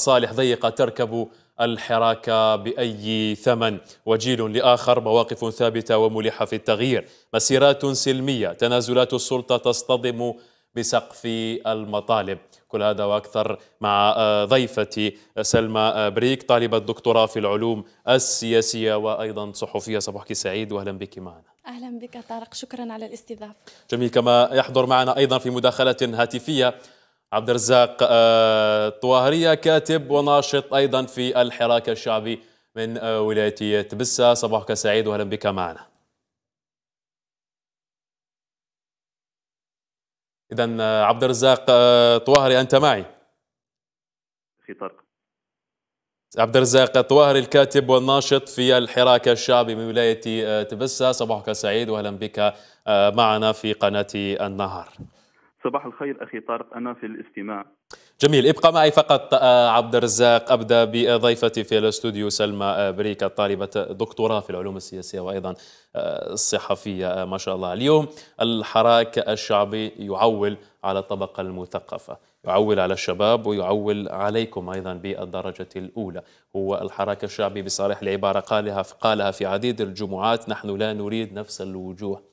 مصالح ضيقة تركب الحراك بأي ثمن، وجيل لآخر مواقف ثابتة وملحة في التغيير، مسيرات سلمية، تنازلات السلطة تصطدم بسقف المطالب. كل هذا وأكثر مع ضيفتي سلمى بريك، طالبة دكتوراه في العلوم السياسية وأيضا صحفية. صباحك سعيد وأهلا بك معنا. أهلا بك طارق، شكرا على الاستضافة. جميل. كما يحضر معنا أيضا في مداخلة هاتفية عبد الرزاق طواهرية، كاتب وناشط أيضا في الحراك الشعبي من ولاية تبسة. صباحك سعيد وأهلا بك معنا. إذن عبد الرزاق طواهري، أنت معي؟ أخي طارق. عبد الرزاق طواهري الكاتب والناشط في الحراك الشعبي من ولاية تبسة. صباحك سعيد وأهلا بك معنا في قناة النهار. صباح الخير أخي طارق، أنا في الاستماع. جميل. ابقى معي فقط عبد الرزاق. أبدأ بضيفتي في الاستوديو سلمى بريكة، طالبة دكتوراه في العلوم السياسية وأيضا الصحفية ما شاء الله. اليوم الحراك الشعبي يعول على الطبقة المثقفة، يعول على الشباب ويعول عليكم أيضا بالدرجة الأولى. هو الحراك الشعبي بصالح العبارة قالها في عديد الجمعات: نحن لا نريد نفس الوجوه.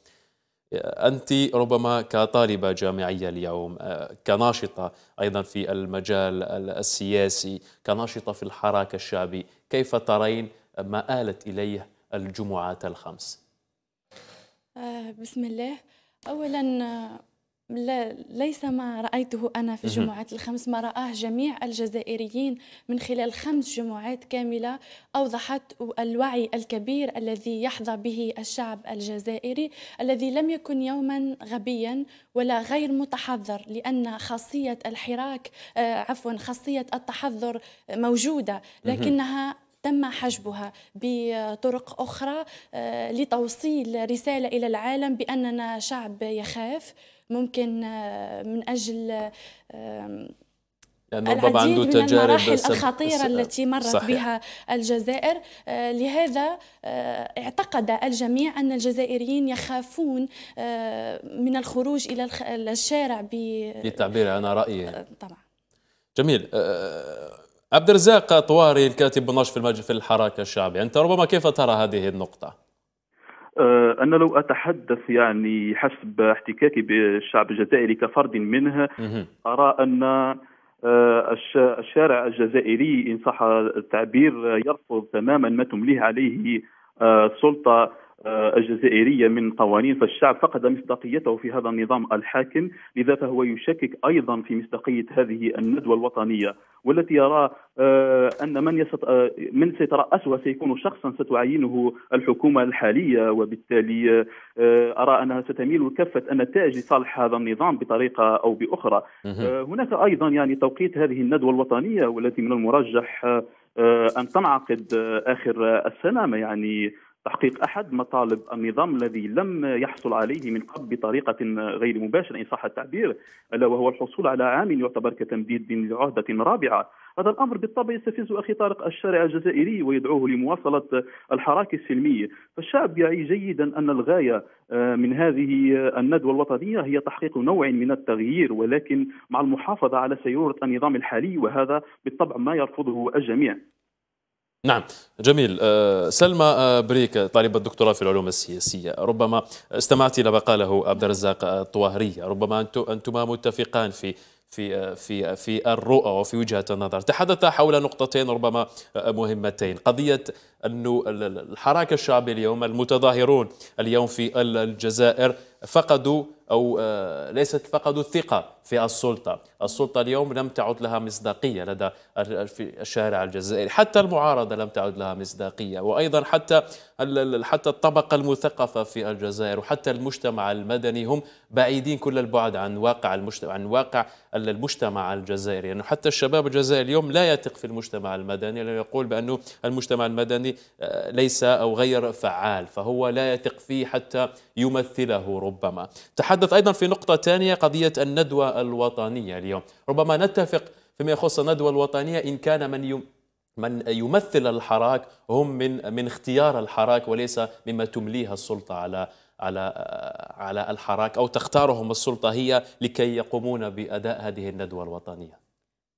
أنت ربما كطالبة جامعية اليوم، كناشطة أيضا في المجال السياسي، كناشطة في الحراك الشعبي، كيف ترين ما آلت إليه الجمعات الخمس؟ بسم الله. أولا ليس ما رأيته أنا في الجمعات الخمس، ما رآه جميع الجزائريين من خلال 5 جمعات كاملة أوضحت الوعي الكبير الذي يحظى به الشعب الجزائري، الذي لم يكن يوما غبيا ولا غير متحضر، لأن خاصية الحراك خاصية التحضر موجودة، لكنها تم حجبها بطرق أخرى لتوصيل رسالة إلى العالم بأننا شعب يخاف، ممكن من أجل العديد من المراحل الخطيرة التي مرت صحيح. بها الجزائر. لهذا اعتقد الجميع أن الجزائريين يخافون من الخروج إلى الشارع بالتعبير عن رأيه. طبعا. جميل. عبد الرزاق طواهري الكاتب والناشط في الحراك الشعبي، أنت ربما كيف ترى هذه النقطة؟ أنا لو أتحدث يعني حسب احتكاكي بالشعب الجزائري كفرد منه، أرى أن الشارع الجزائري إن صح التعبير يرفض تماما ما تمليه عليه السلطة الجزائرية من قوانين، فالشعب فقد مصداقيته في هذا النظام الحاكم، لذا فهو يشكك أيضا في مصداقية هذه الندوة الوطنية، والتي يرى أن من سيترأسها سيكون شخصا ستعينه الحكومة الحالية، وبالتالي أرى أنها ستميل كفة النتائج لصالح هذا النظام بطريقة أو بأخرى. هناك أيضا يعني توقيت هذه الندوة الوطنية، والتي من المرجح أن تنعقد آخر السنة، يعني تحقيق أحد مطالب النظام الذي لم يحصل عليه من قبل بطريقة غير مباشرة إن صح التعبير، ألا وهو الحصول على عام يعتبر كتمديد لعهدة رابعة. هذا الأمر بالطبع يستفز أخي طارق الشارع الجزائري ويدعوه لمواصلة الحراك السلمي، فالشعب يعي جيدا أن الغاية من هذه الندوة الوطنية هي تحقيق نوع من التغيير، ولكن مع المحافظة على سيورة النظام الحالي، وهذا بالطبع ما يرفضه الجميع. نعم. جميل. سلمى بريك، طالبة دكتوراه في العلوم السياسية، ربما استمعت إلى ما قاله عبد الرزاق الطواهري، ربما أنتما متفقان في الرؤى وفي وجهة النظر. تحدث حول نقطتين ربما مهمتين: قضية أن الحراك الشعبي اليوم، المتظاهرون اليوم في الجزائر فقدوا أو ليست فقدوا الثقة في السلطة اليوم لم تعد لها مصداقية لدى الشارع الجزائري، حتى المعارضة لم تعد لها مصداقية، وأيضا حتى الطبقة المثقفة في الجزائر وحتى المجتمع المدني هم بعيدين كل البعد عن واقع المجتمع الجزائري، يعني حتى الشباب الجزائري اليوم لا يثق في المجتمع المدني، لأنه يقول بأنه المجتمع المدني ليس أو غير فعال، فهو لا يثق فيه حتى يمثله ربما. تحدث أيضا في نقطة ثانية، قضية الندوة الوطنية اليوم. ربما نتفق فيما يخص الندوة الوطنية إن كان من يمثل الحراك هم من اختيار الحراك وليس مما تمليها السلطة على الحراك أو تختارهم السلطة هي لكي يقومون بأداء هذه الندوة الوطنية.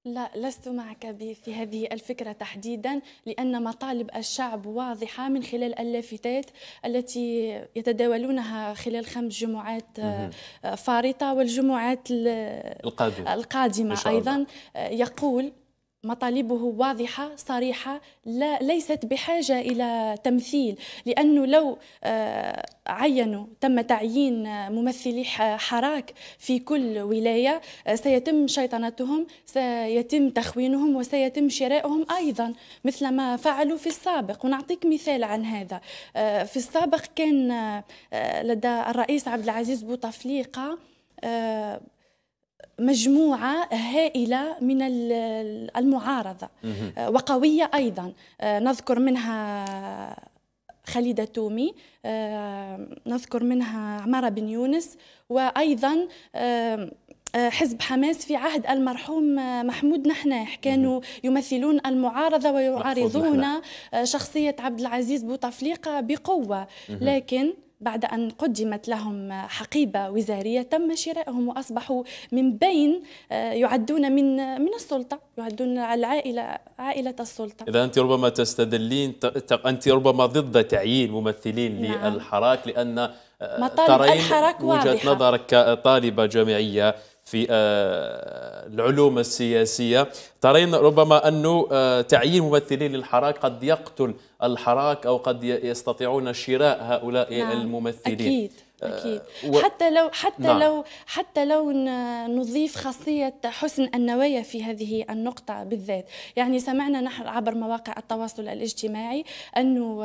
لا، لست معك في هذه الفكرة تحديدا، لأن مطالب الشعب واضحة من خلال اللافتات التي يتداولونها خلال 5 جمعات فارطة، والجمعات القادمة أيضا. يقول مطالبه واضحة صريحة، ليست بحاجة إلى تمثيل، لأنه لو تم تعيين ممثلي حراك في كل ولاية سيتم شيطنتهم، سيتم تخوينهم، وسيتم شرائهم أيضا مثل ما فعلوا في السابق. ونعطيك مثال عن هذا. في السابق كان لدى الرئيس عبد العزيز بوتفليقة مجموعة هائلة من المعارضة وقوية أيضا، نذكر منها خليدة تومي، نذكر منها عمارة بن يونس، وأيضا حزب حماس في عهد المرحوم محمود نحناح كانوا يمثلون المعارضة ويعارضون شخصية عبد العزيز بوتفليقة بقوة، لكن بعد أن قدمت لهم حقيبة وزارية تم شرائهم وأصبحوا من بين يعدون من السلطة، يعدون عائلة السلطة. إذا أنت ربما تستدلين، أنت ربما ضد تعيين ممثلين للحراك، لأن ترين وجهة نظرك كطالبة جامعية في العلوم السياسية، ترين ربما أنه تعيين ممثلين للحراك قد يقتل الحراك أو قد يستطيعون شراء هؤلاء الممثلين. أكيد. حتى لو نضيف خاصية حسن النوايا في هذه النقطة بالذات. يعني سمعنا نحن عبر مواقع التواصل الاجتماعي أنه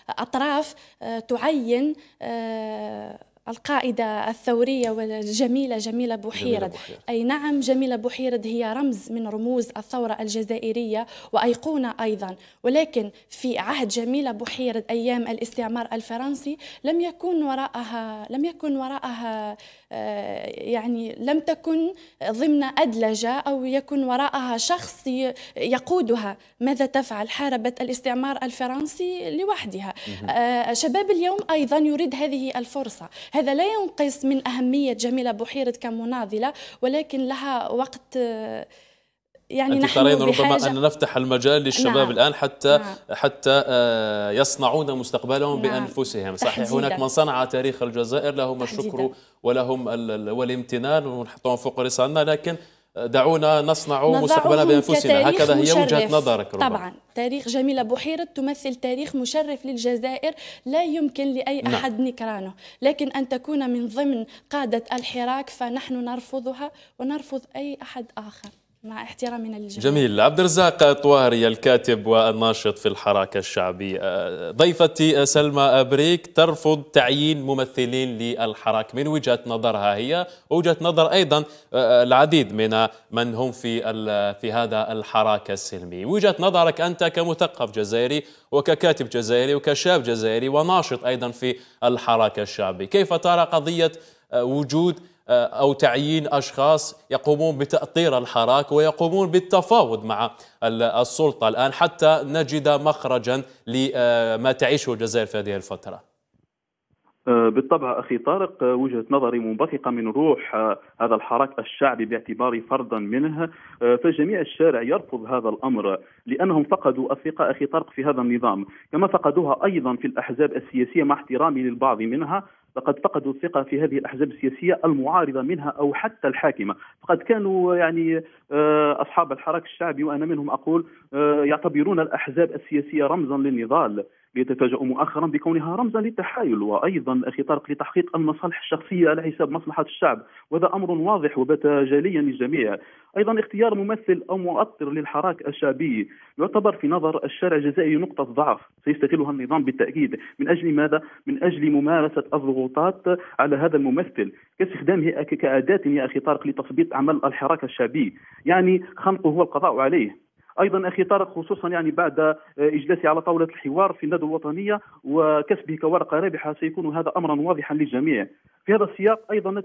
أطراف تعين القائدة الثورية والجميلة جميلة بوحيرد. أي نعم، جميلة بوحيرد هي رمز من رموز الثورة الجزائرية وأيقونة أيضا، ولكن في عهد جميلة بوحيرد أيام الاستعمار الفرنسي لم يكن وراءها يعني لم تكن ضمن أدلجة أو يكن وراءها شخص يقودها. ماذا تفعل؟ حاربت الاستعمار الفرنسي لوحدها. شباب اليوم أيضا يريد هذه الفرصة. هذا لا ينقص من أهمية جميلة بوحيرد كمناضلة، ولكن لها وقت. يعني أنت ترين ربما أن نفتح المجال للشباب الآن حتى يصنعون مستقبلهم بأنفسهم. صحيح، هناك من صنع تاريخ الجزائر، لهم الشكر ولهم والامتنان ونحطهم فوق رسالنا، لكن دعونا نصنع مستقبلنا بأنفسنا. هكذا هي وجهة نظرك ربما. طبعا تاريخ جميلة بوحيرد تمثل تاريخ مشرف للجزائر، لا يمكن لأي أحد نكرانه، لكن أن تكون من ضمن قادة الحراك فنحن نرفضها ونرفض أي أحد آخر مع احترامنا للجميع. جميل. عبد الرزاق الطواهري الكاتب والناشط في الحراك الشعبي. ضيفتي سلمى بريك ترفض تعيين ممثلين للحراك من وجهة نظرها هي، ووجهة نظر أيضا العديد من هم في هذا الحراك السلمي. وجهة نظرك أنت كمثقف جزائري وككاتب جزائري وكشاب جزائري وناشط أيضا في الحراك الشعبي، كيف ترى قضية وجود أو تعيين أشخاص يقومون بتأطير الحراك ويقومون بالتفاوض مع السلطة الآن حتى نجد مخرجا لما تعيشه الجزائر في هذه الفترة؟ بالطبع أخي طارق، وجهة نظري منبثقة من روح هذا الحراك الشعبي باعتباري فردا منه، فجميع الشارع يرفض هذا الأمر لأنهم فقدوا الثقة أخي طارق في هذا النظام، كما فقدوها أيضا في الأحزاب السياسية مع احترامي للبعض منها. لقد فقدوا الثقة في هذه الأحزاب السياسية المعارضة منها أو حتى الحاكمة، فقد كانوا يعني أصحاب الحراك الشعبي وأنا منهم أقول يعتبرون الأحزاب السياسية رمزا للنضال، ليتفاجؤوا مؤخرا بكونها رمزا للتحايل وأيضا أخي طارق لتحقيق المصالح الشخصية على حساب مصلحة الشعب، وهذا أمر واضح وبات جليا للجميع. أيضا اختيار ممثل أو مؤطر للحراك الشعبي يعتبر في نظر الشارع الجزائري نقطة ضعف سيستغلها النظام بالتأكيد. من أجل ماذا؟ من أجل ممارسة الضغوطات على هذا الممثل كاستخدامه كأداة يا أخي طارق لتثبيط أعمال الحراك الشعبي، يعني خنقه والقضاء عليه. أيضا أخي طارق خصوصا يعني بعد إجلاسه على طاولة الحوار في الندوة الوطنية وكسبه كورقة رابحة سيكون هذا أمرا واضحا للجميع. في هذا السياق أيضا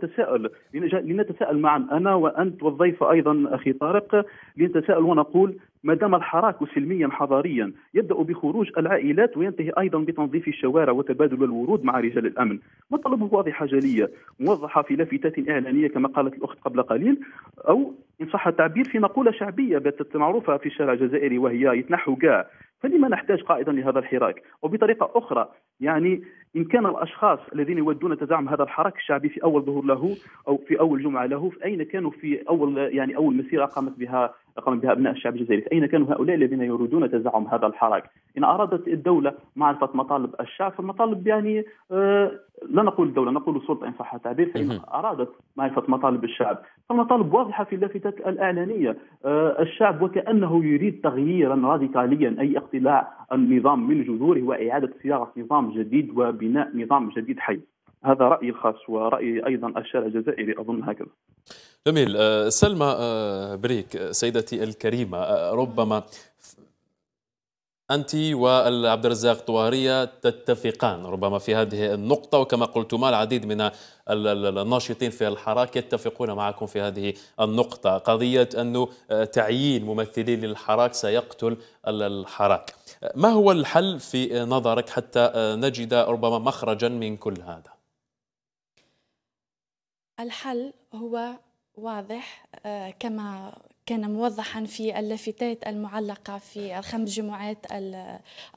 لنتساءل معا أنا وأنت والضيف أيضا أخي طارق، لنتساءل ونقول ما دام الحراك سلميا حضاريا يبدأ بخروج العائلات وينتهي أيضا بتنظيف الشوارع وتبادل الورود مع رجال الأمن. مطالبه واضحة جلية موضحة في لافتات إعلانية كما قالت الأخت قبل قليل، أو إن صح التعبير في مقولة شعبية باتت معروفة في الشارع الجزائري وهي يتنحوا كاع. فلما نحتاج قائدا لهذا الحراك؟ وبطريقة أخرى يعني إن كان الأشخاص الذين يودون تزعم هذا الحراك الشعبي في أول ظهور له أو في أول جمعة له، أين كانوا في أول مسيرة قام بها أبناء الشعب الجزائري؟ أين كانوا هؤلاء الذين يريدون تزعم هذا الحراك؟ إن أرادت الدولة معرفة مطالب الشعب فالمطالب لا نقول الدولة، نقول السلطة إن صح التعبير، فإن أرادت معرفة مطالب الشعب فالمطالب واضحة في اللافتات الإعلانية. الشعب وكأنه يريد تغييرا راديكاليا، أي اقتلاع النظام من جذوره وإعادة صياغة نظام جديد وبناء نظام جديد حي. هذا رأيي الخاص ورأي أيضا الشارع الجزائري أظن هكذا. جميل. سلمى بريك سيدتي الكريمة، ربما أنت وعبد الرزاق طوهرية تتفقان ربما في هذه النقطة، وكما قلتما العديد من الناشطين في الحراك يتفقون معكم في هذه النقطة، قضية أنه تعيين ممثلين للحراك سيقتل الحراك. ما هو الحل في نظرك حتى نجد ربما مخرجا من كل هذا؟ الحل هو واضح كما كان موضحا في اللافتات المعلقة في الخمس جمعات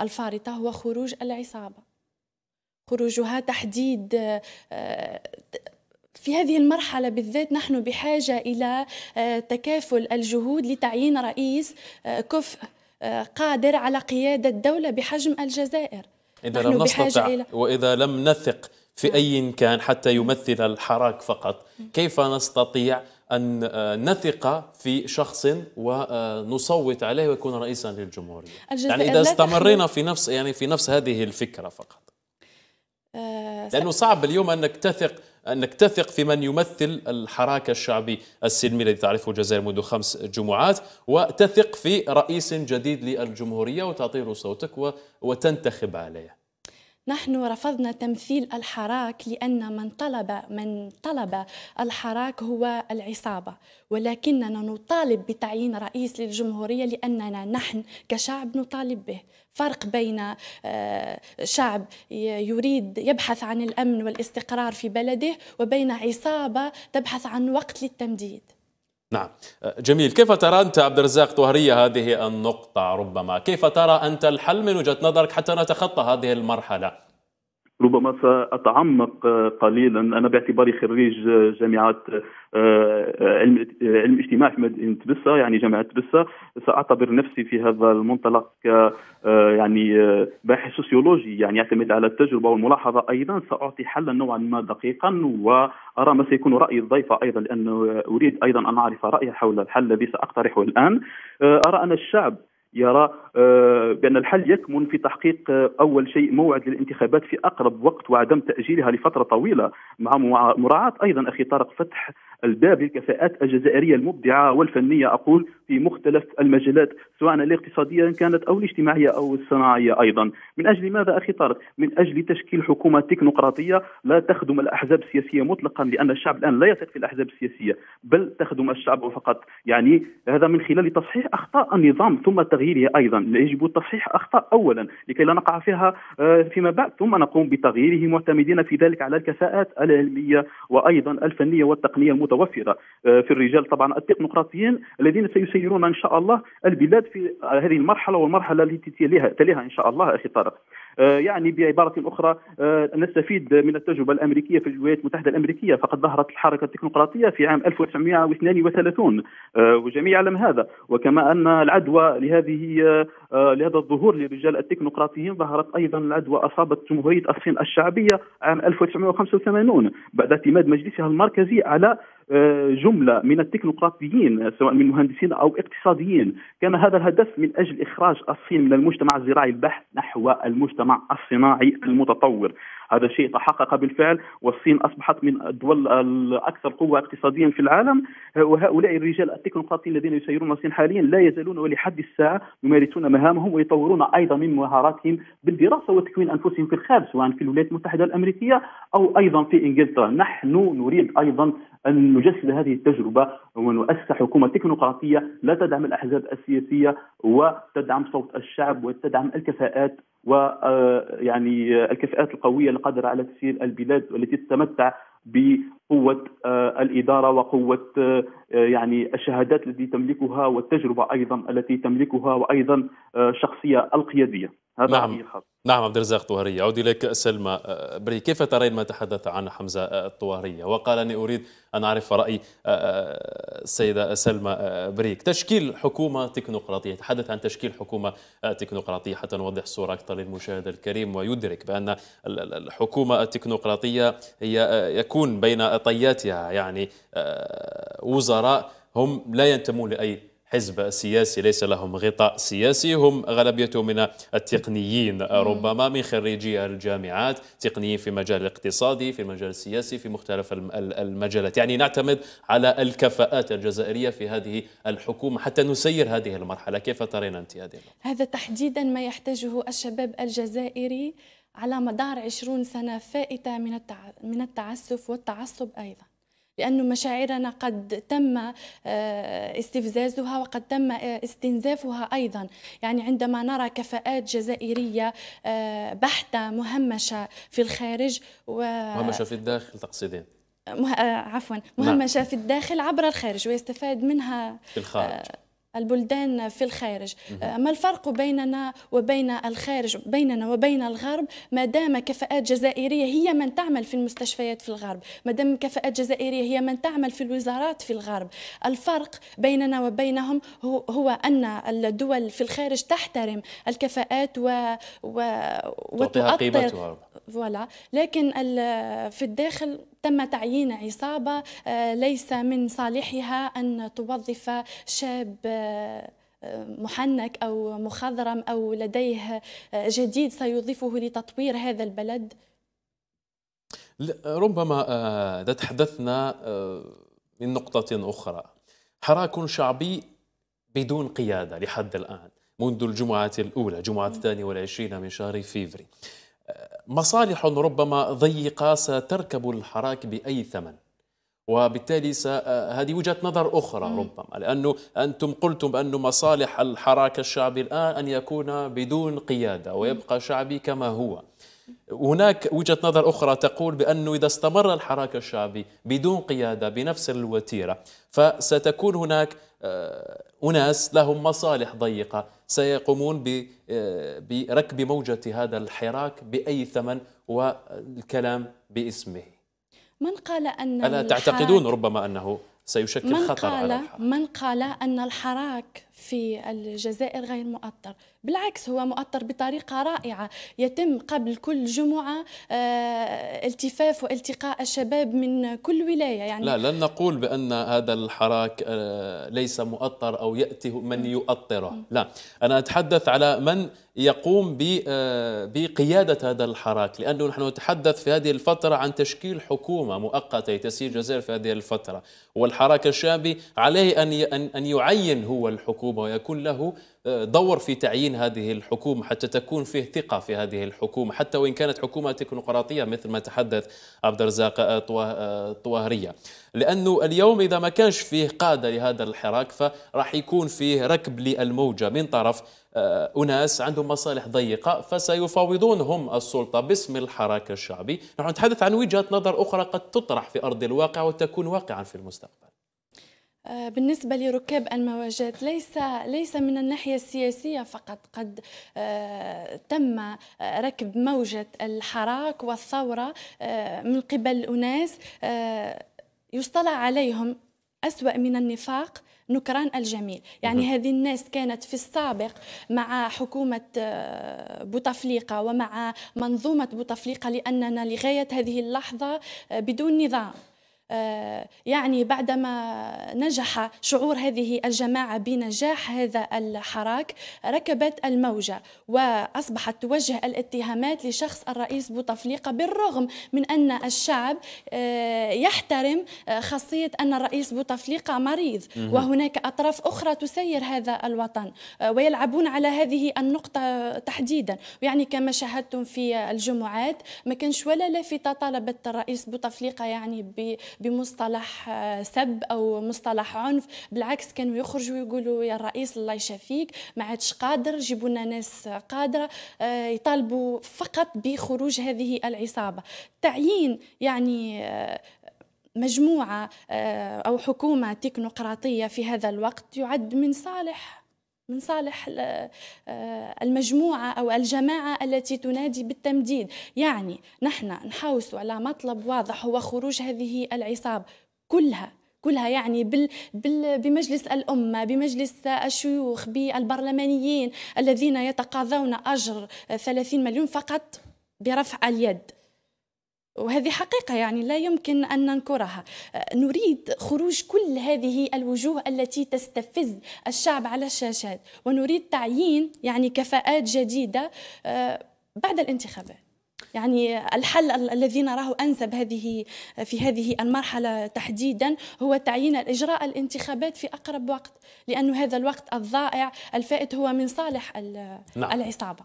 الفارطة، هو خروج العصابة، خروجها، تحديد في هذه المرحلة بالذات نحن بحاجة إلى تكافل الجهود لتعيين رئيس كفء قادر على قيادة دولة بحجم الجزائر. إذا لم نستطع وإذا لم نثق في أي كان حتى يمثل الحراك فقط، كيف نستطيع أن نثق في شخص ونصوت عليه ويكون رئيسا للجمهورية؟ يعني إذا استمرينا في نفس هذه الفكرة فقط، لأنه صعب اليوم أنك تثق في من يمثل الحراك الشعبي السلمي الذي تعرفه الجزائر منذ 5 جمعات، وتثق في رئيس جديد للجمهورية وتعطيه صوتك وتنتخب عليه. نحن رفضنا تمثيل الحراك لأن من طلب الحراك هو العصابة، ولكننا نطالب بتعيين رئيس للجمهورية لأننا نحن كشعب نطالب به. فرق بين شعب يريد يبحث عن الأمن والاستقرار في بلده وبين عصابة تبحث عن وقت للتمديد. نعم، جميل. كيف ترى أنت عبد الرزاق طوهرية هذه النقطة؟ ربما كيف ترى أنت الحل من وجهة نظرك حتى نتخطى هذه المرحلة؟ ربما سأتعمق قليلا. أنا باعتباري خريج جامعة علم اجتماع في مدينة تبسة، يعني جامعة تبسة، سأعتبر نفسي في هذا المنطلق يعني باحث سوسيولوجي، يعني يعتمد على التجربة والملاحظة. أيضا سأعطي حلا نوعا ما دقيقا وأرى ما سيكون رأي الضيفة أيضا، لأنه أريد أيضا أن أعرف رأيه حول الحل الذي سأقترحه الآن. أرى أن الشعب يرى بأن الحل يكمن في تحقيق أول شيء موعد للانتخابات في أقرب وقت وعدم تأجيلها لفترة طويلة، مع مراعاة أيضا أخي طارق فتح الباب للكفاءات الجزائرية المبدعة والفنية، أقول في مختلف المجالات سواء الاقتصادية كانت أو الاجتماعية أو الصناعية أيضا. من أجل ماذا أخي طارق؟ من أجل تشكيل حكومة تكنوقراطية لا تخدم الأحزاب السياسية مطلقا، لأن الشعب الآن لا يثق في الأحزاب السياسية بل تخدم الشعب فقط. يعني هذا من خلال تصحيح أخطاء النظام ثم تغييره أيضا. يجب تصحيح أخطاء أولا لكي لا نقع فيها فيما بعد، ثم نقوم بتغييره معتمدين في ذلك على الكفاءات العلمية وأيضا الفنية والتقنية المتوفرة في الرجال طبعا التكنوقراطيين الذين سيسيرون إن شاء الله البلاد في هذه المرحلة والمرحلة التي تليها إن شاء الله أخي طارق. يعني بعبارة أخرى نستفيد من التجربة الأمريكية في الولايات المتحدة الأمريكية، فقد ظهرت الحركة التكنوقراطية في عام 1932 وجميع يعلم هذا. وكما أن العدوى لهذا الظهور للرجال التكنوقراطيين ظهرت أيضا العدوى أصابت جمهورية الصين الشعبية عام 1985 بعد اعتماد مجلسها المركزي على جملة من التكنوقراطيين سواء من مهندسين أو اقتصاديين. كان هذا الهدف من أجل إخراج الصين من المجتمع الزراعي البحت نحو المجتمع الصناعي المتطور. هذا الشيء تحقق بالفعل، والصين أصبحت من الدول الأكثر قوة اقتصاديا في العالم. وهؤلاء الرجال التكنوقراطيين الذين يسيرون الصين حاليا لا يزالون ولحد الساعة يمارسون مهامهم ويطورون أيضا من مهاراتهم بالدراسة وتكوين أنفسهم في الخارج سواء في الولايات المتحدة الأمريكية أو أيضا في إنجلترا. نحن نريد أيضا أن نجسد هذه التجربة ونؤسس حكومة تكنوقراطية لا تدعم الأحزاب السياسية وتدعم صوت الشعب وتدعم الكفاءات ويعني الكفاءات القوية القادرة على تسيير البلاد والتي تتمتع بقوة الإدارة وقوة يعني الشهادات التي تملكها والتجربة أيضا التي تملكها وأيضا الشخصية القيادية. هذا نعم. رأيي الخاص. نعم عبد الرزاق طوهري، أعود إليك سلمى بري، كيف ترين ما تحدث عنه حمزة الطوهرية وقال أني أريد أن أعرف رأي السيدة سلمى بريك؟ تشكيل حكومة تكنوقراطية، تحدث عن تشكيل حكومة تكنوقراطية حتى نوضح الصورة أكثر للمشاهد الكريم ويدرك بأن الحكومة التكنوقراطية هي يكون بين طياتها يعني وزراء هم لا ينتمون لأي حزب سياسي، ليس لهم غطاء سياسي، هم غالبيتهم من التقنيين ربما من خريجي الجامعات، تقنيين في مجال الاقتصادي، في المجال السياسي، في مختلف المجالات. يعني نعتمد على الكفاءات الجزائرية في هذه الحكومة حتى نسير هذه المرحلة. كيف ترين أنت هذه النقطة؟ هذا تحديدا ما يحتاجه الشباب الجزائري على مدار 20 سنة فائتة من التعسف والتعصب أيضا، لأن مشاعرنا قد تم استفزازها وقد تم استنزافها أيضا. يعني عندما نرى كفاءات جزائرية بحتة مهمشة في الخارج مهمشة في الداخل تقصدين؟ عفوا، مهمشة في الداخل عبر الخارج ويستفاد منها في الخارج البلدان في الخارج. ما الفرق بيننا وبين الخارج، بيننا وبين الغرب؟ ما دام كفاءات جزائرية هي من تعمل في المستشفيات في الغرب، ما دام كفاءات جزائرية هي من تعمل في الوزارات في الغرب. الفرق بيننا وبينهم هو أن الدول في الخارج تحترم الكفاءات تعطيها قيمتها، فوالا. لكن في الداخل تم تعيين عصابة ليس من صالحها أن توظف شاب محنك أو مخضرم أو لديه جديد سيضيفه لتطوير هذا البلد. ربما إذا تحدثنا من نقطة أخرى، حراك شعبي بدون قيادة لحد الآن منذ الجمعة الأولى، جمعة 22 من شهر فيفري. مصالح ربما ضيقة ستركب الحراك بأي ثمن، وبالتالي هذه وجهة نظر أخرى ربما، لأنه أنتم قلتم بأن مصالح الحراك الشعبي الآن أن يكون بدون قيادة ويبقى شعبي كما هو. هناك وجهة نظر أخرى تقول بأنه إذا استمر الحراك الشعبي بدون قيادة بنفس الوتيرة فستكون هناك أناس لهم مصالح ضيقة سيقومون بركب موجة هذا الحراك بأي ثمن والكلام باسمه. من قال أن ألا تعتقدون ربما أنه سيشكل خطر على الحراك؟ من قال أن الحراك في الجزائر غير مؤطر؟ بالعكس، هو مؤطر بطريقة رائعة. يتم قبل كل جمعة التفاف والتقاء الشباب من كل ولاية. يعني لا، لن نقول بأن هذا الحراك ليس مؤطر أو يأتي من يؤطره، لا، أنا أتحدث على من يقوم بقيادة هذا الحراك، لأنه نحن نتحدث في هذه الفترة عن تشكيل حكومة مؤقتة لتسيير الجزائر في هذه الفترة، والحراك الشعبي عليه أن يعين هو الحكومة ويكون له دور في تعيين هذه الحكومة حتى تكون فيه ثقة في هذه الحكومة، حتى وإن كانت حكومة تكنوقراطية مثل ما تحدث عبد الرزاق طوهرية. لأنه اليوم إذا ما كانش فيه قادة لهذا الحراك فراح يكون فيه ركب للموجة من طرف أناس عندهم مصالح ضيقة فسيفاوضون هم السلطة باسم الحراك الشعبي. نحن نتحدث عن وجهة نظر أخرى قد تطرح في أرض الواقع وتكون واقعا في المستقبل. بالنسبة لركاب المواجات ليس من الناحية السياسية فقط، قد تم ركب موجة الحراك والثورة من قبل أناس يصطلع عليهم أسوأ من النفاق نكران الجميل. يعني هذه الناس كانت في السابق مع حكومة بوتفليقة ومع منظومة بوتفليقة لأننا لغاية هذه اللحظة بدون نظام. يعني بعدما نجح شعور هذه الجماعة بنجاح هذا الحراك ركبت الموجة وأصبحت توجه الاتهامات لشخص الرئيس بوتفليقة، بالرغم من أن الشعب يحترم خاصية أن الرئيس بوتفليقة مريض وهناك أطراف أخرى تسير هذا الوطن ويلعبون على هذه النقطة تحديدا. يعني كما شاهدتم في الجمعات ما كانش ولا لافتة طالبت الرئيس بوتفليقة يعني بمصطلح سب أو مصطلح عنف. بالعكس كانوا يخرجوا يقولوا يا الرئيس الله يشافيك ما عادش قادر، جيبوا لنا ناس قادرة، يطالبوا فقط بخروج هذه العصابة. تعيين يعني مجموعة أو حكومة تكنوقراطية في هذا الوقت يعد من صالح المجموعة أو الجماعة التي تنادي بالتمديد. يعني نحن نحاوس على مطلب واضح هو خروج هذه العصابة كلها يعني بمجلس الأمة، بمجلس الشيوخ، بالبرلمانيين الذين يتقاضون أجر 30 مليون فقط برفع اليد. وهذه حقيقة يعني لا يمكن أن ننكرها. نريد خروج كل هذه الوجوه التي تستفز الشعب على الشاشات، ونريد تعيين يعني كفاءات جديدة بعد الانتخابات. يعني الحل الذي نراه أنسب في هذه المرحلة تحديدا هو تعيين الإجراء الانتخابات في أقرب وقت، لأن هذا الوقت الضائع الفائت هو من صالح العصابة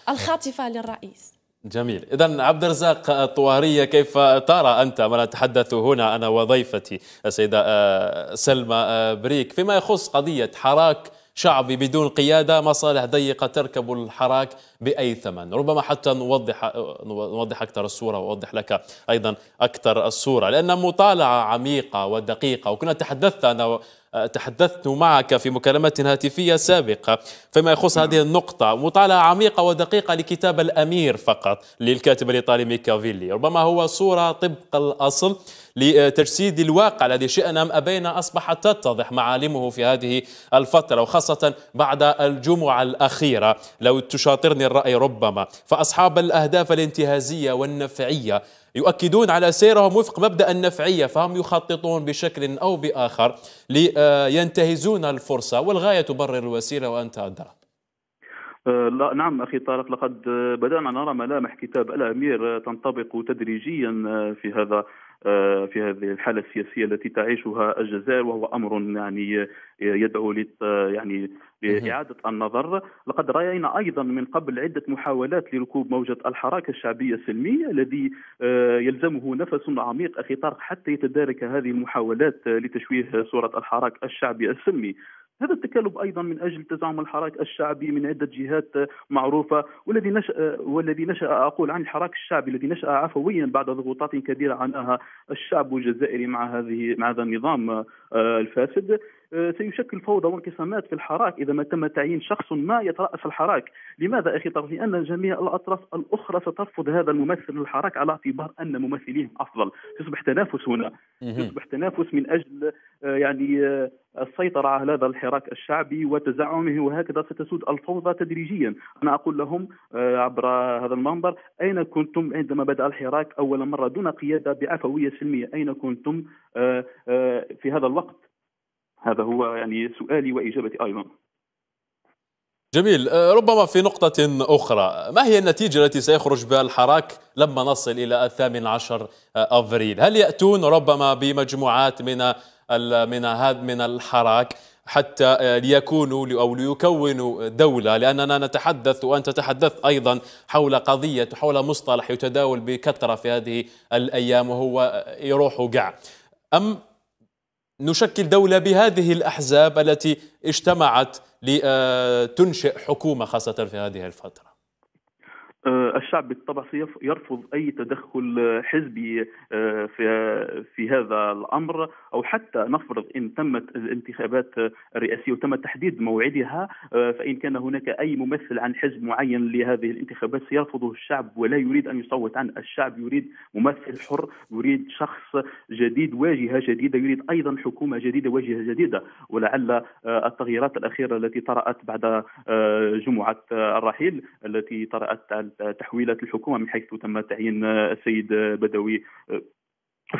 الخاطفة للرئيس. جميل. إذن عبد الرزاق الطواهرية، كيف ترى أنت ما نتحدث هنا أنا وضيفتي السيدة سلمى بريك فيما يخص قضية حراك شعبي بدون قيادة، مصالح ضيقة تركب الحراك بأي ثمن؟ ربما حتى نوضح أكثر الصورة وأوضح لك أيضا أكثر الصورة، لأن مطالعة عميقة ودقيقة، وكنا تحدثت معك في مكالمة هاتفية سابقة فيما يخص هذه النقطة، مطالعة عميقة ودقيقة لكتاب الأمير فقط للكاتب الإيطالي ميكافيلي، ربما هو صورة طبق الأصل لتجسيد الواقع الذي شئنا أم أبينا أصبحت تتضح معالمه في هذه الفترة، وخاصة بعد الجمعة الأخيرة. لو تشاطرني الرأي ربما فأصحاب الأهداف الانتهازية والنفعية يؤكدون على سيرهم وفق مبدأ النفعية، فهم يخططون بشكل أو بآخر لينتهزون الفرصة، والغاية تبرر الوسيلة وأنت أدرى. لا نعم أخي طارق، لقد بدأنا نرى ملامح كتاب الأمير تنطبق تدريجيا في هذه الحالة السياسية التي تعيشها الجزائر، وهو أمر يعني يدعو لإعادة النظر. لقد رأينا أيضا من قبل عدة محاولات لركوب موجة الحراك الشعبية السلمية الذي يلزمه نفس عميق أخي طارق حتى يتدارك هذه المحاولات لتشويه صورة الحراك الشعبي السلمي. هذا التكالب أيضا من أجل تزعم الحراك الشعبي من عدة جهات معروفة، والذي نشأ أقول عن الحراك الشعبي الذي نشأ عفويا بعد ضغوطات كبيرة عناها الشعب الجزائري مع هذا النظام الفاسد، سيشكل فوضى وانقسامات في الحراك إذا ما تم تعيين شخص ما يترأس الحراك. لماذا أخي طارق؟ لأن جميع الأطراف الأخرى سترفض هذا الممثل للحراك على اعتبار أن ممثليهم أفضل. يصبح تنافس هنا، يصبح تنافس من أجل السيطرة على هذا الحراك الشعبي وتزعمه، وهكذا ستسود الفوضى تدريجيا. أنا أقول لهم عبر هذا المنبر: أين كنتم عندما بدأ الحراك أول مرة دون قيادة بعفوية سلمية؟ أين كنتم في هذا الوقت؟ هذا هو يعني سؤالي وإجابتي أيضا. جميل. ربما في نقطة أخرى، ما هي النتيجة التي سيخرج بها الحراك لما نصل إلى 18 أفريل؟ هل يأتون ربما بمجموعات من الحراك حتى ليكونوا أو ليكونوا دولة؟ لأننا نتحدث وأنت تحدثت أيضا حول قضية حول مصطلح يتداول بكثرة في هذه الأيام وهو يروح وقع، أم نشكل دولة بهذه الأحزاب التي اجتمعت لتنشئ حكومة خاصة في هذه الفترة؟ الشعب بالطبع يرفض أي تدخل حزبي في هذا الأمر، أو حتى نفرض إن تمت الانتخابات الرئاسية وتم تحديد موعدها، فإن كان هناك أي ممثل عن حزب معين لهذه الانتخابات سيرفضه الشعب ولا يريد أن يصوت عنه. الشعب يريد ممثل حر، يريد شخص جديد، واجهة جديدة، يريد أيضا حكومة جديدة، واجهة جديدة. ولعل التغييرات الأخيرة التي طرأت بعد جمعة الرحيل التي طرأت تحويلات الحكومة من حيث تم تعيين السيد بدوي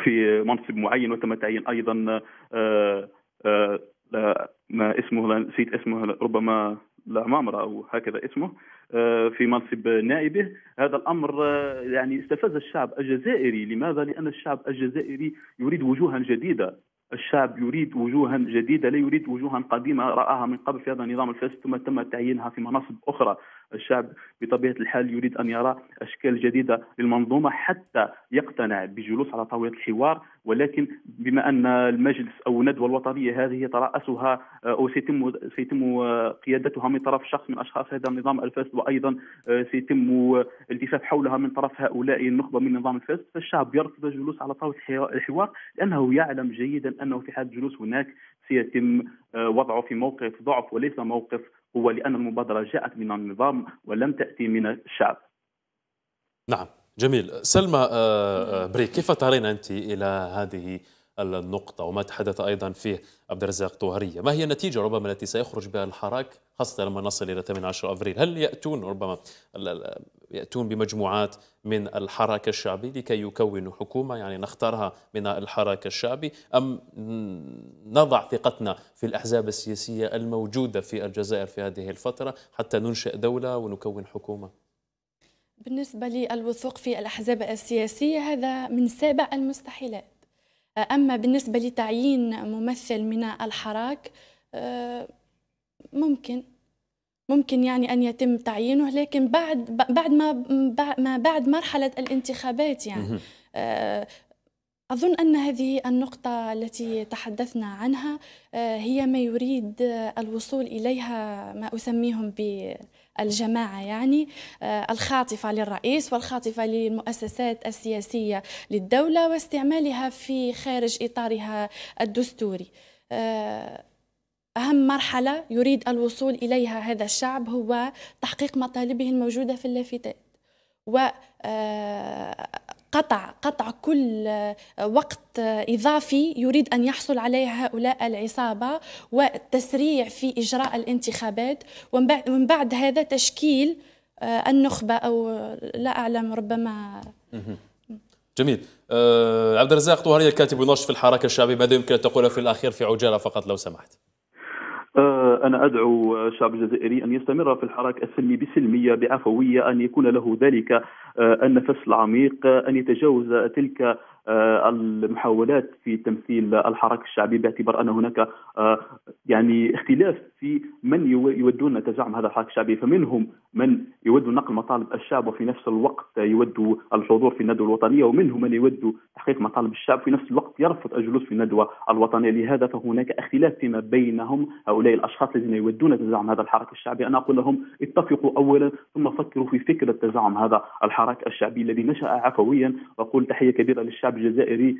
في منصب معين، وتم تعيين أيضا ما اسمه نسيت اسمه، ربما العمامرة أو هكذا اسمه، في منصب نائبه. هذا الأمر يعني استفز الشعب الجزائري. لماذا؟ لأن الشعب الجزائري يريد وجوها جديدة. الشعب يريد وجوها جديدة، لا يريد وجوها قديمة رآها من قبل في هذا النظام الفاسد ثم تم تعيينها في مناصب أخرى. الشعب بطبيعة الحال يريد أن يرى أشكال جديدة للمنظومة حتى يقتنع بالجلوس على طاولة الحوار. ولكن بما أن المجلس أو الندوة الوطنية هذه يترأسها أو سيتم قيادتها من طرف شخص من أشخاص هذا النظام الفاسد، وأيضا سيتم الالتفاف حولها من طرف هؤلاء النخبة من النظام الفاسد، فالشعب يرفض الجلوس على طاولة الحوار لأنه يعلم جيدا أنه في حال الجلوس هناك سيتم وضعه في موقف ضعف وليس موقف قوة، لأن المبادرة جاءت من النظام ولم تأتي من الشعب. نعم، جميل. سلمى بريك، كيف ترين أنت إلى هذه النقطة وما تحدث أيضا فيه عبد الرزاق طوهرية؟ ما هي النتيجة ربما التي سيخرج بها الحراك خاصة لما نصل إلى 18 أفريل؟ هل يأتون ربما بمجموعات من الحراك الشعبي لكي يكونوا حكومة، يعني نختارها من الحراك الشعبي، أم نضع ثقتنا في الأحزاب السياسية الموجودة في الجزائر في هذه الفترة حتى ننشئ دولة ونكون حكومة؟ بالنسبة لي الوثوق في الأحزاب السياسية هذا من سابع المستحيلات. أما بالنسبة لتعيين ممثل من الحراك ممكن يعني أن يتم تعيينه، لكن بعد مرحلة الانتخابات يعني. أظن أن هذه النقطة التي تحدثنا عنها هي ما يريد الوصول إليها ما أسميهم بالجماعة، يعني الخاطفة للرئيس والخاطفة للمؤسسات السياسية للدولة واستعمالها في خارج إطارها الدستوري. أهم مرحلة يريد الوصول إليها هذا الشعب هو تحقيق مطالبه الموجودة في اللافتات، قطع كل وقت إضافي يريد أن يحصل عليه هؤلاء العصابة، والتسريع في إجراء الانتخابات، ومن بعد هذا تشكيل النخبة أو لا أعلم ربما. جميل. عبد الرزاق طوهرية الكاتب والناشط في الحراك الشعبي، ماذا يمكن أن تقول في الأخير في عجالة فقط لو سمحت؟ أنا أدعو الشعب الجزائري أن يستمر في الحراك السلمي بسلمية بعفوية، أن يكون له ذلك النفس العميق، أن يتجاوز تلك المحاولات في تمثيل الحراك الشعبي، باعتبار أن هناك يعني اختلاف في من يودون تزعم هذا الحراك الشعبي. فمنهم من يود نقل مطالب الشعب وفي نفس الوقت يود الحضور في الندوة الوطنية، ومنهم من يود تحقيق مطالب الشعب في نفس الوقت يرفض الجلوس في الندوة الوطنية. لهذا فهناك اختلاف فيما بينهم هؤلاء الأشخاص الذين يودون تزعم هذا الحراك الشعبي. أنا أقول لهم اتفقوا أولا ثم فكروا في فكرة تزعم هذا الحراك الشعبي الذي نشأ عفويا. وأقول تحية كبيرة للشعب الجزائري،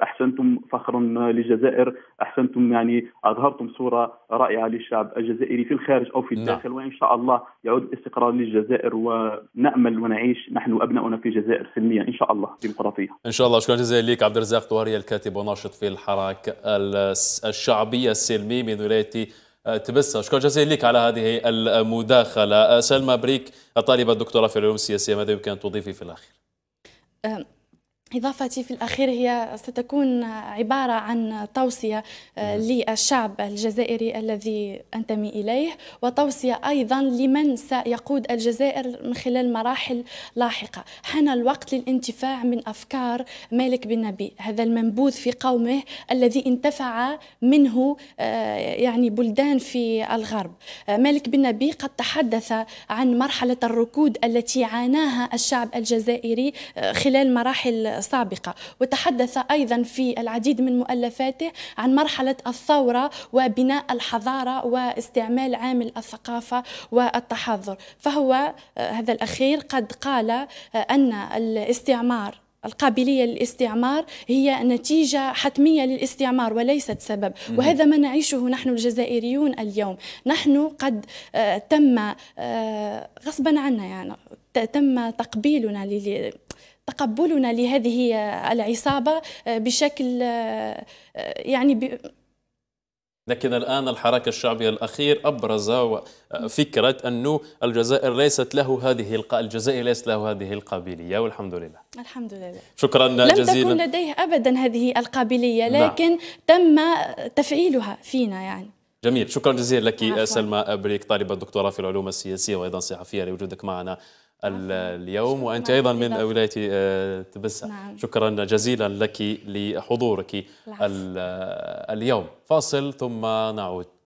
أحسنتم، فخر للجزائر، أحسنتم، يعني أظهرتم صورة رائعة للشعب الجزائري في الخارج أو في الداخل. وإن شاء الله يعود الاستقرار للجزائر، ونأمل ونعيش نحن وأبناؤنا في جزائر سلمية إن شاء الله ديمقراطية إن شاء الله. شكرا جزيلا لك عبد الرزاق طوهرية الكاتب وناشط في الحراك الشعبي السلمي من ولاية تبسة. شكرا جزيلا لك على هذه المداخلة. سلمى بريك، طالبة الدكتوراه في العلوم السياسية، ماذا يمكن أن تضيفي في الأخير؟ إضافتي في الأخير هي ستكون عبارة عن توصية للشعب الجزائري الذي أنتمي إليه، وتوصية أيضا لمن سيقود الجزائر من خلال مراحل لاحقة. حان الوقت للانتفاع من أفكار مالك بن نبي، هذا المنبوذ في قومه الذي انتفع منه يعني بلدان في الغرب. مالك بن نبي قد تحدث عن مرحلة الركود التي عاناها الشعب الجزائري خلال مراحل سابقة، وتحدث أيضا في العديد من مؤلفاته عن مرحلة الثورة وبناء الحضارة واستعمال عامل الثقافة والتحضر. فهو هذا الأخير قد قال أن الاستعمار، القابلية للاستعمار هي نتيجة حتمية للاستعمار وليست سبب، وهذا ما نعيشه نحن الجزائريون اليوم. نحن قد تم غصبا عنا، يعني تم تقبلنا لهذه العصابة بشكل يعني لكن الآن الحراك الشعبي الأخير أبرز فكرة أن الجزائر ليست له هذه القابلية، والحمد لله. الحمد لله. شكرا جزيلا. لم تكن لديه أبدا هذه القابلية، لكن تم تفعيلها فينا يعني. جميل. شكرا جزيلا لك سلمى بريك، طالبة الدكتوراه في العلوم السياسية وأيضا صحفية، لوجودك معنا اليوم، وأنت أيضا من ولاية تبسة. نعم. شكرا جزيلا لك لحضورك اليوم. فاصل ثم نعود.